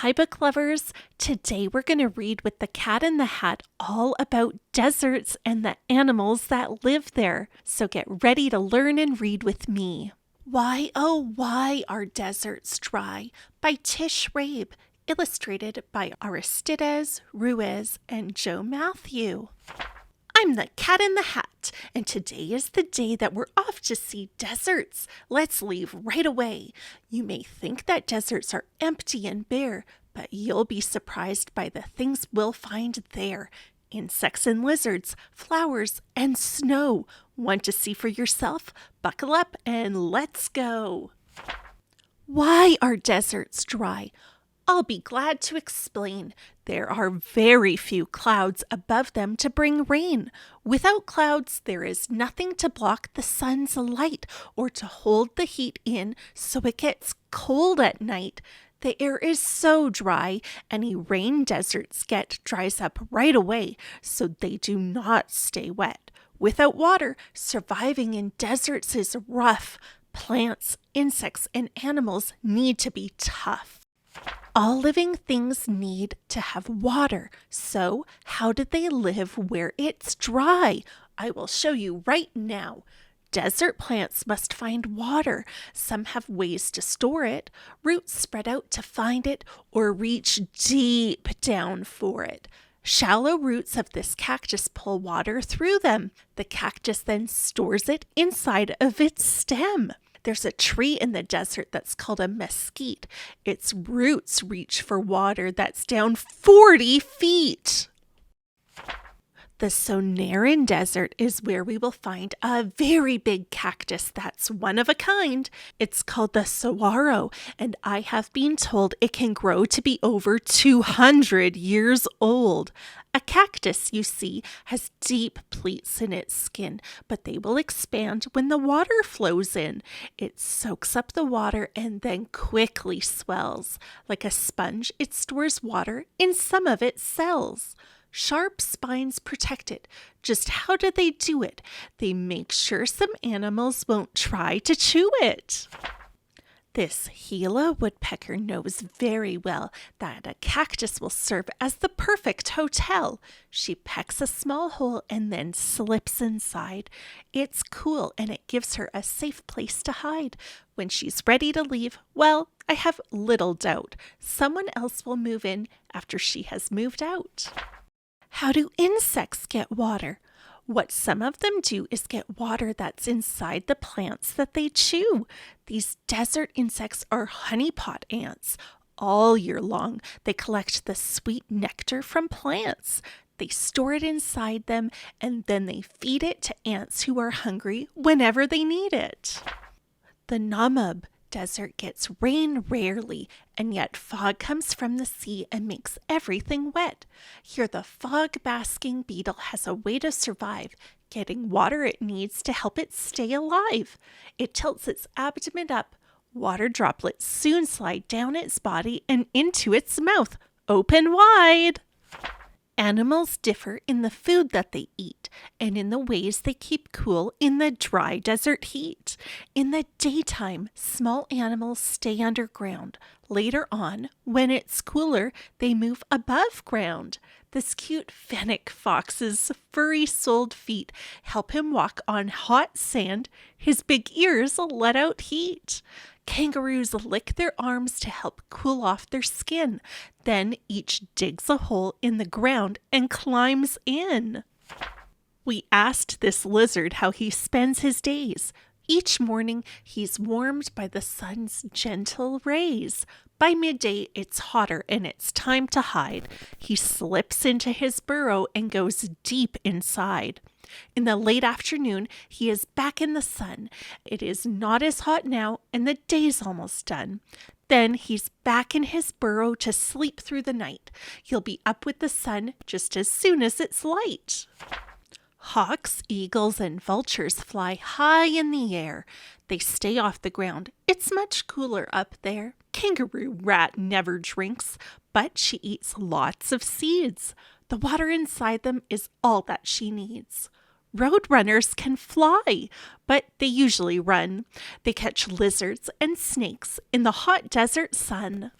Hi, book lovers. Today we're going to read with the Cat in the Hat all about deserts and the animals that live there. So get ready to learn and read with me. Why, oh, why are deserts dry? By Tish Rabe. Illustrated by Aristides Ruiz and Joe Matthew. I'm the Cat in the Hat, and today is the day that we're off to see deserts. Let's leave right away. You may think that deserts are empty and bare, but you'll be surprised by the things we'll find there. Insects and lizards, flowers, and snow. Want to see for yourself? Buckle up and let's go. Why are deserts dry? I'll be glad to explain. There are very few clouds above them to bring rain. Without clouds, there is nothing to block the sun's light or to hold the heat in so it gets cold at night. The air is so dry, any rain deserts get dries up right away, so they do not stay wet. Without water, surviving in deserts is rough. Plants, insects, and animals need to be tough. All living things need to have water. So, how do they live where it's dry? I will show you right now. Desert plants must find water. Some have ways to store it. Roots spread out to find it or reach deep down for it. Shallow roots of this cactus pull water through them. The cactus then stores it inside of its stem. There's a tree in the desert that's called a mesquite. Its roots reach for water that's down 40 feet. The Sonoran Desert is where we will find a very big cactus that's one of a kind. It's called the saguaro, and I have been told it can grow to be over 200 years old. A cactus, you see, has deep pleats in its skin, but they will expand when the water flows in. It soaks up the water and then quickly swells. Like a sponge, it stores water in some of its cells. Sharp spines protect it. Just how do they do it? They make sure some animals won't try to chew it. This Gila woodpecker knows very well that a cactus will serve as the perfect hotel. She pecks a small hole and then slips inside. It's cool and it gives her a safe place to hide. When she's ready to leave, well, I have little doubt someone else will move in after she has moved out. How do insects get water? What some of them do is get water that's inside the plants that they chew. These desert insects are honeypot ants. All year long, they collect the sweet nectar from plants. They store it inside them, and then they feed it to ants who are hungry whenever they need it. The Namib Desert gets rain rarely, and yet fog comes from the sea and makes everything wet. Here the fog-basking beetle has a way to survive, getting water it needs to help it stay alive. It tilts its abdomen up. Water droplets soon slide down its body and into its mouth, open wide. Animals differ in the food that they eat and in the ways they keep cool in the dry desert heat. In the daytime, small animals stay underground. Later on, when it's cooler, they move above ground. This cute fennec fox's furry-soled feet help him walk on hot sand. His big ears let out heat. Kangaroos lick their arms to help cool off their skin. Then each digs a hole in the ground and climbs in. We asked this lizard how he spends his days. Each morning, he's warmed by the sun's gentle rays. By midday, it's hotter and it's time to hide. He slips into his burrow and goes deep inside. In the late afternoon, he is back in the sun. It is not as hot now, and the day's almost done. Then he's back in his burrow to sleep through the night. He'll be up with the sun just as soon as it's light. Hawks, eagles, and vultures fly high in the air. They stay off the ground. It's much cooler up there. Kangaroo rat never drinks, but she eats lots of seeds. The water inside them is all that she needs. Roadrunners can fly, but they usually run. They catch lizards and snakes in the hot desert sun.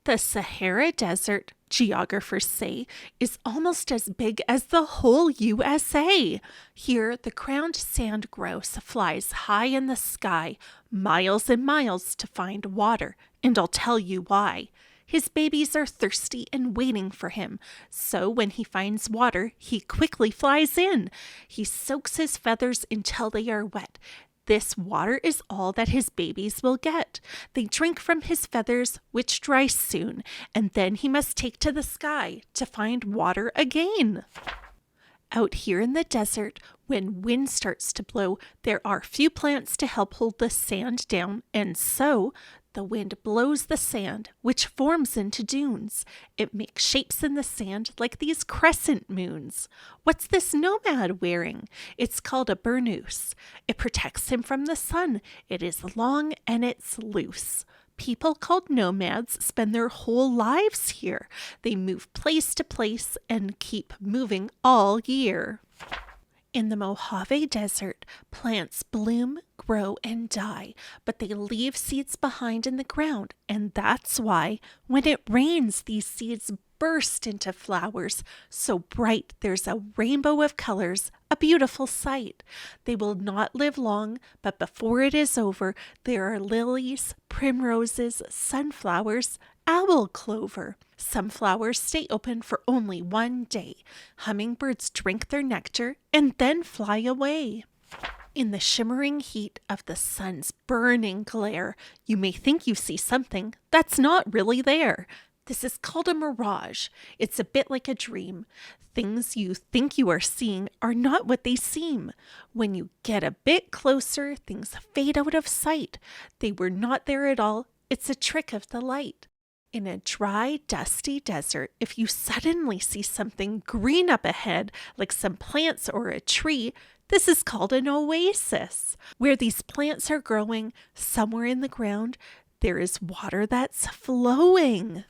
The Sahara Desert, geographers say, is almost as big as the whole USA. Here, the crowned sand grouse flies high in the sky, miles and miles to find water, and I'll tell you why. His babies are thirsty and waiting for him, so when he finds water, he quickly flies in. He soaks his feathers until they are wet. This water is all that his babies will get. They drink from his feathers, which dry soon, and then he must take to the sky to find water again. Out here in the desert, when wind starts to blow, there are few plants to help hold the sand down, and so the wind blows the sand, which forms into dunes. It makes shapes in the sand like these crescent moons. What's this nomad wearing? It's called a burnous. It protects him from the sun. It is long and it's loose. People called nomads spend their whole lives here. They move place to place and keep moving all year. In the Mojave Desert, plants bloom, grow, and die, but they leave seeds behind in the ground, and that's why, when it rains, these seeds burst into flowers so bright there's a rainbow of colors, a beautiful sight. They will not live long, but before it is over, there are lilies, primroses, sunflowers, owl clover. Some flowers stay open for only one day. Hummingbirds drink their nectar and then fly away. In the shimmering heat of the sun's burning glare, you may think you see something that's not really there. This is called a mirage. It's a bit like a dream. Things you think you are seeing are not what they seem. When you get a bit closer, things fade out of sight. They were not there at all. It's a trick of the light. In a dry, dusty desert, if you suddenly see something green up ahead, like some plants or a tree, this is called an oasis. Where these plants are growing, somewhere in the ground, there is water that's flowing.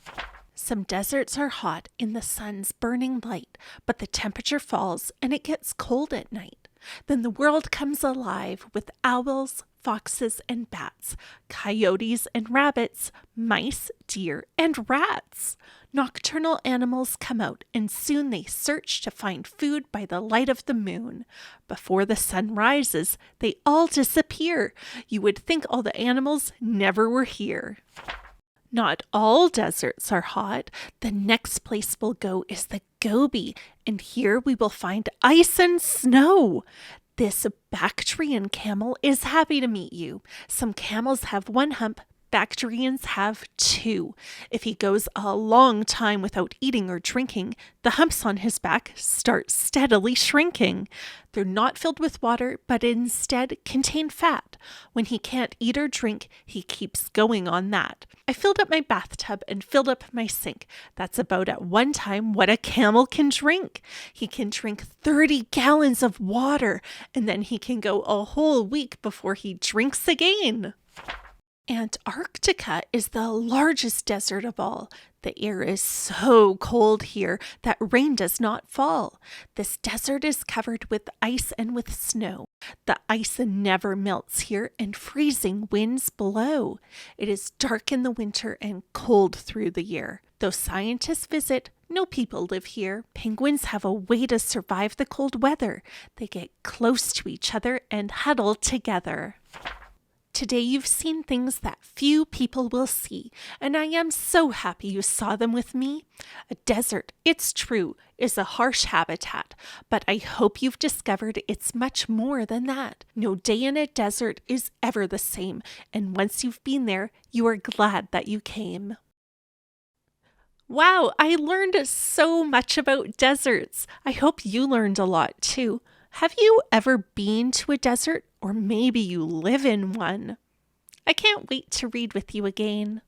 Some deserts are hot in the sun's burning light, but the temperature falls and it gets cold at night. Then the world comes alive with owls, foxes, and bats, coyotes and rabbits, mice, deer, and rats. Nocturnal animals come out, and soon they search to find food by the light of the moon. Before the sun rises, they all disappear. You would think all the animals never were here. Not all deserts are hot. The next place we'll go is the Gobi, and here we will find ice and snow. This Bactrian camel is happy to meet you. Some camels have one hump, Bactrians have two. If he goes a long time without eating or drinking, the humps on his back start steadily shrinking. They're not filled with water, but instead contain fat. When he can't eat or drink, he keeps going on that. I filled up my bathtub and filled up my sink. That's about at one time what a camel can drink. He can drink 30 gallons of water, and then he can go a whole week before he drinks again. Antarctica is the largest desert of all. The air is so cold here that rain does not fall. This desert is covered with ice and with snow. The ice never melts here, and freezing winds blow. It is dark in the winter and cold through the year. Though scientists visit, no people live here. Penguins have a way to survive the cold weather. They get close to each other and huddle together. Today you've seen things that few people will see, and I am so happy you saw them with me. A desert, it's true, is a harsh habitat, but I hope you've discovered it's much more than that. No day in a desert is ever the same, and once you've been there, you are glad that you came. Wow, I learned so much about deserts. I hope you learned a lot too. Have you ever been to a desert, or maybe you live in one? I can't wait to read with you again.